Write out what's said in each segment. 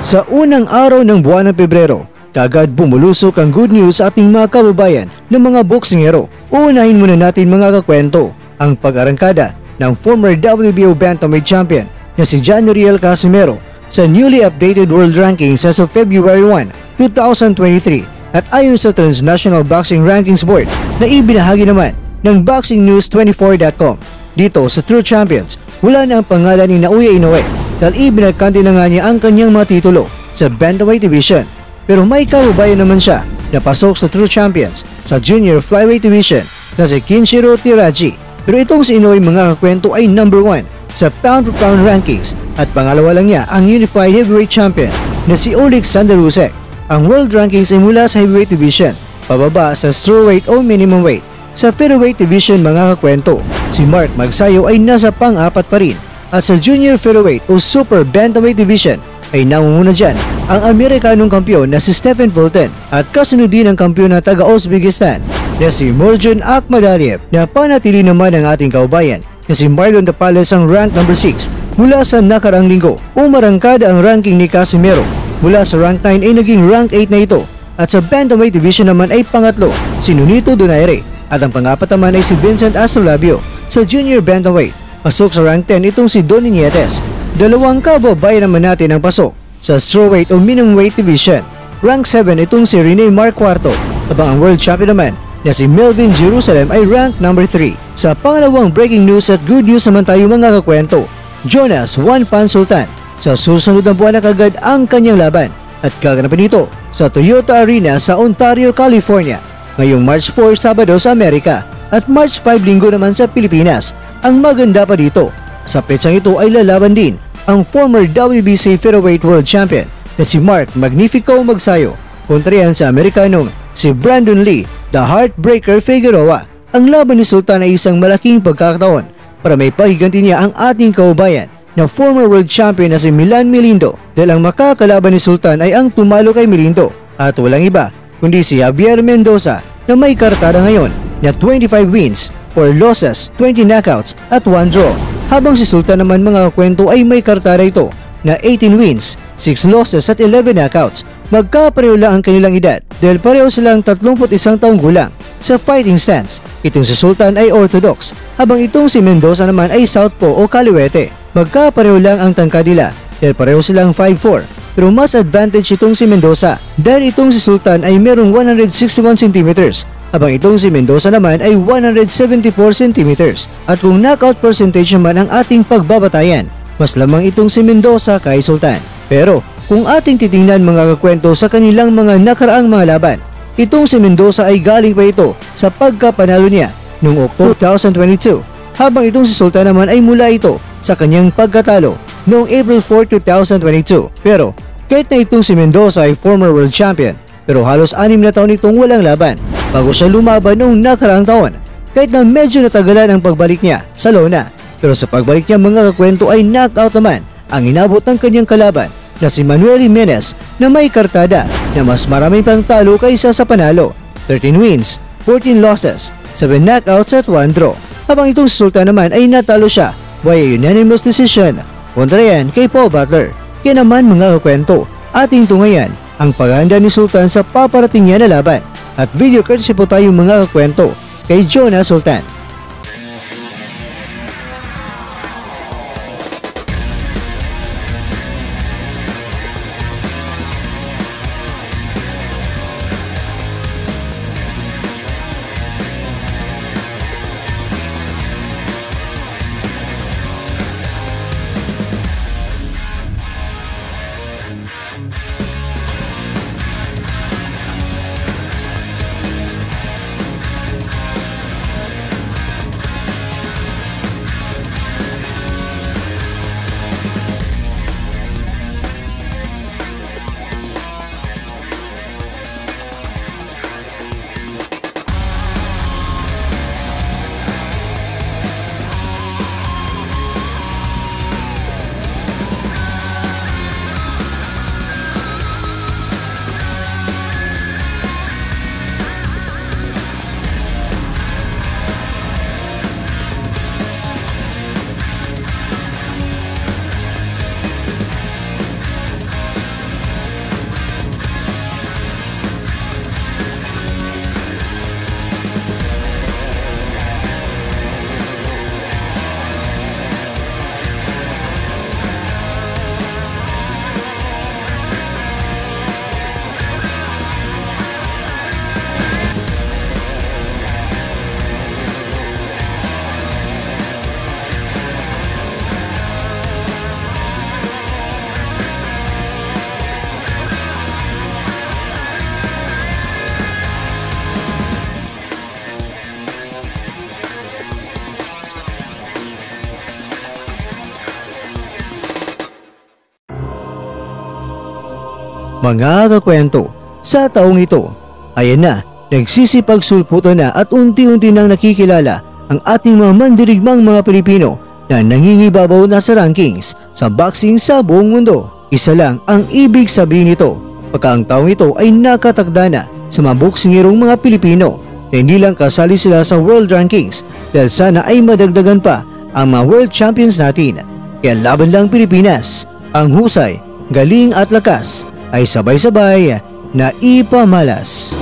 Sa unang araw ng buwan ng Pebrero, kagad bumulusok ang good news sa ating mga kababayan ng mga boksingero. Uunahin muna natin mga kakwento ang pag-arangkada ng former WBO Bantamweight Champion na si Janriel Casimero sa newly updated world rankings as of February 1, 2023 at ayon sa Transnational Boxing Rankings Board na ibinahagi naman ng BoxingNews24.com. Dito sa True Champions, wala na ang pangalan ni Naoya Inoue dahil ibinagkanti na nga niya ang kanyang mga titulo sa Bantamweight Division. Pero may kababayan naman siya na pasok sa True Champions sa Junior Flyweight Division na si Kinshiro Tiraji. Pero itong si Inoue mga kakwento ay number 1 sa pound for pound rankings at pangalawa lang niya ang Unified Heavyweight Champion na si Oleksandr Usyk. Ang world rankings ay mula sa Heavyweight Division pababa sa Strawweight o Minimum Weight. Sa Featherweight Division mga kakwento, si Mark Magsayo ay nasa pang-apat pa rin. At sa Junior Featherweight o Super Bantamweight Division ay nangunguna dyan ang Amerikanong kampiyon na si Stephen Fulton at kasunod din ang kampiyon na taga-Uzbekistan na si Murjan Akhmadaliev. Na panatili naman ang ating kaubayan na si Marlon Tapales ang rank number 6 mula sa nakarang linggo. Umarangkada ang ranking ni Casimero mula sa rank 9 ay naging rank 8 na ito at sa Bantamweight Division naman ay pangatlo si Nonito Donaire at ang pangapat naman ay si Vincent Astrolabio. Sa Junior Bantamweight pasok sa rank 10 itong si Donnie Nietes. Dalawang kababayan naman natin ang pasok sa Strawweight o Minimum Weight Division. Rank 7 itong si Rene Marcuarto, habang ang World Champion naman na si Melvin Jerusalem ay rank number 3. Sa pangalawang breaking news at good news naman tayo mga kakwento, Jonas Juan Pan Sultan sa susunod na buwan na kagad ang kanyang laban at gaganapin ito sa Toyota Arena sa Ontario, California ngayong March 4 Sabado sa Amerika at March 5 Linggo naman sa Pilipinas. Ang maganda pa dito, sa petsang ito ay lalaban din ang former WBC Featherweight World Champion na si Mark Magnifico Magsayo kontra yan sa Amerikanong si Brandon Lee The Heartbreaker Figueroa. Ang laban ni Sultan ay isang malaking pagkakataon para may pahiganti niya ang ating kaubayan na former world champion na si Milan Milindo dahil ang makakalaban ni Sultan ay ang tumalo kay Milindo at walang iba kundi si Javier Mendoza na may kartada ngayon na 25 wins, 4 losses, 20 knockouts at 1 draw. Habang si Sultan naman mga kwento ay may kartada ito na 18 wins, 6 losses at 11 knockouts. Magkapareho lang ang kanilang edad dahil pareho silang 31 taong gulang. Sa fighting stance, itong si Sultan ay orthodox habang itong si Mendoza naman ay southpaw o kaliwete. Magkapareho lang ang tangkad nila dahil pareho silang 5'4". Pero mas advantage itong si Mendoza dahil itong si Sultan ay merong 161 cm habang itong si Mendoza naman ay 174 cm. At kung knockout percentage naman ang ating pagbabatayan, mas lamang itong si Mendoza kay Sultan. Pero kung ating titingnan mga kakwento sa kanilang mga nakaraang mga laban, itong si Mendoza ay galing pa ito sa pagkapanalo niya noong October 2022 habang itong si Sultan naman ay mula ito sa kanyang pagkatalo noong April 4, 2022. Pero kahit na itong si Mendoza ay former world champion, pero halos 6 na taon itong walang laban bago siya lumaban noong nakaraang taon. Kahit na medyo natagalan ang pagbalik niya sa lona, pero sa pagbalik niya mga kakwento ay knockout naman ang inabot ng kanyang kalaban na si Manuel Jimenez na may kartada na mas marami pang talo kaysa sa panalo. 13 wins, 14 losses, 7 knockouts at 1 draw. Habang itong si Sultan naman ay natalo siya by a unanimous decision kontra yan kay Paul Butler. Kaya naman mga kakwento, ating tungayan ang paghahanda ni Sultan sa paparating niya na laban. At video courtesy po tayo mga kakwento kay Jonas Sultan. Mga kakwento, sa taong ito, ayan na, nagsisipagsulputan na at unti-unti nang nakikilala ang ating mga mandirigmang mga Pilipino na nangingibabaw na sa rankings sa boxing sa buong mundo. Isa lang ang ibig sabihin nito, pagka ang taong ito ay nakatakda na sa mga boksingerong mga Pilipino na hindi lang kasali sila sa world rankings dahil sana ay madagdagan pa ang mga world champions natin. Kaya laban lang Pilipinas, ang husay, galing at lakas ay sabay-sabay na ipamalas.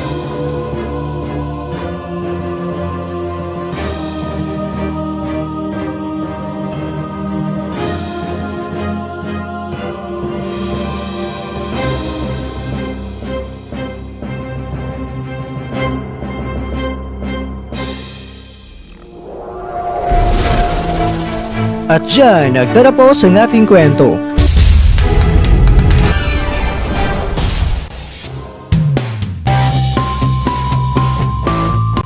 At dyan, nagtatapos ang ating kwento.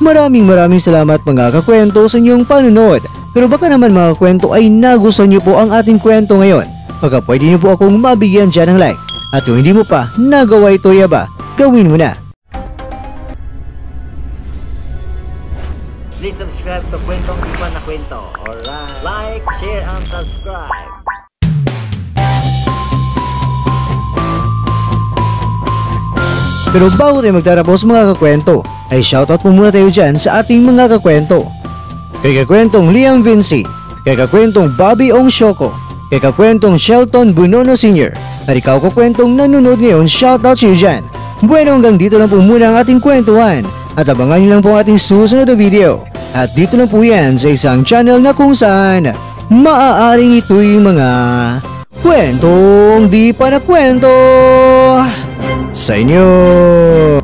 Maraming salamat mga kakwento sa inyong panonood. Pero baka naman mga kwento ay nagustuhan niyo po ang ating kwento ngayon. Baka pwede niyo po akong mabigyan dyan ng like. At kung hindi mo pa nagawa ito yaba, gawin mo na. Please subscribe to Kwentong Di Pa Na Kwento. Alright. Like, share, and subscribe. Pero bago tayo magtatapos mga kakwento, ay shoutout po muna tayo dyan sa ating mga kakwento. Kay kakwentong Liam Vinci, kay kakwentong Bobby Ong Shoko, kay kakwentong Shelton Bunono Sr. At ikaw kakwentong nanonood ngayon, shoutout sa iyo dyan. Bueno, hanggang dito lang po muna ang ating kwentuhan. At abangan nyo lang po ang ating susunod na video. At dito lang po yan sa isang channel na kung saan maaaring ito'y mga kwentong di pa na kwento sa inyo.